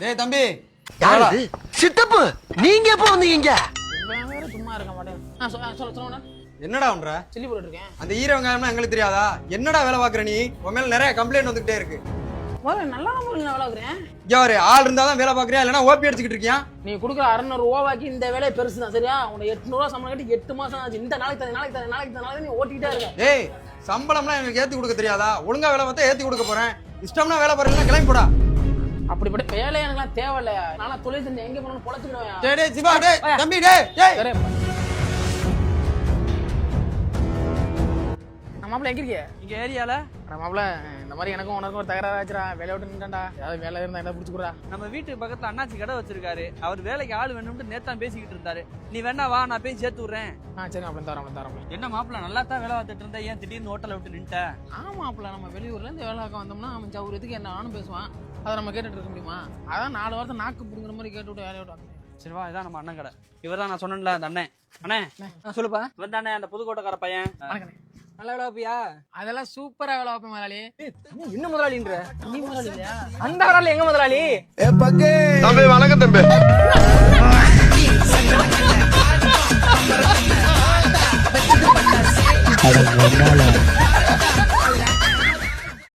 டேய் தம்பி, யாரு இது? சித்தப்பு நீங்க எப்போ வந்தீங்க? சும்மா இருக்க மாட்டேன். சொல்ல என்னடா பண்ற? சில்லி போட்டு இருக்கேன். அந்த ஈர வெங்காயம்னா எங்களுக்கு தெரியாதா? என்னடா வேலை பாக்குற நீ? உன் மேல நிறைய கம்ப்ளைண்ட் வந்துகிட்டே இருக்கு. நல்லா நான் வேலை பார்க்குறேன். யாரு ஆள் இருந்தாதான் வேலை பாக்குறியா இல்லனா ஓபி அடிச்சுக்கிட்டு இருக்கியா? நீ கொடுக்குற 600 ரூபாய்க்கு இந்த வேலை பெருசு தான் சரியா? உனக்கு 800 ரூபா சம்பளம் கட்டி 8 மாசம் ஆச்சு. இந்த நாளைக்கு நீ ஓட்டிக்கிட்டே இருக்க. டேய் சம்பளம்லாம் எனக்கு ஏத்தி கொடுக்க தெரியாதா? ஒழுங்கா வேலை பார்த்தா ஏத்தி கொடுக்க போறேன். இஷ்டம்னா வேலை பாருங்க, கிளம்பி போடா. அப்படிப்பட்ட வேலை எனக்குலாம் தேவையில்ல. நானா தொழில் செஞ்சு எங்க போனாலும் பொழைச்சுக்கிடுவேன். டேய் டேய் சிவா, டேய் தம்பி, டேய் டேய். மாப்பிள்ள எங்க இருக்கீங்க? இங்க ஏரியால மாப்பிள்ள இந்த மாதிரி எனக்கும் உனக்கும் ஒரு தகராறு ஆச்சுடா. வேலையை விட்டு நின்றான்டா. ஏதாவது வேலை இருந்தா என்ன பிடிச்சிக்கூடா. நம்ம வீட்டு பக்கத்துல அண்ணாச்சி கடை வச்சிருக்காரு. அவர் வேலைக்கு ஆள் வேணும்னு நேத்தான் பேசிக்கிட்டு இருந்தாரு. நீ வேணா வா, நான் போய் சேர்த்து விடுறேன். சரி மாப்பிள்ள தரோம். என்ன மாப்பிள்ள நல்லா தான் வேலை பார்த்துட்டு இருந்த, ஏன் திடீர்னு ஹோட்டலை விட்டு நின்ட்ட? ஆமா மாப்பிள்ள, நம்ம வெளியூர்ல இருந்து வேலை பார்க்க வந்தோம்னா அவன் சௌரியத்துக்கு என்ன நானும் பேசுவான். அதை நம்ம கேட்டுட்டு இருக்க முடியுமா? அதான் 4 வாரத்தை நாக்கு புடுங்குற மாதிரி கேட்டு விட்டு வேலையை விட்டு. சரி வா, இதான் நம்ம அண்ணன் கடை. இவர் தான் நான் சொன்னேன்ல அந்த அண்ணன். அண்ணே சொல்லுப்பா. இவன் தானே அந்த புதுக்கோட்டைக்கார பையன். நல்லா வேலை வைப்பியா? அதெல்லாம் சூப்பரா வேலை வைப்பேன் முதலாளி. என்ன முதலாளின்ற? நீ முதலாளி இல்லையா? அந்த கடல எங்க முதலாளி? தம்பி வணக்கம் தம்பி.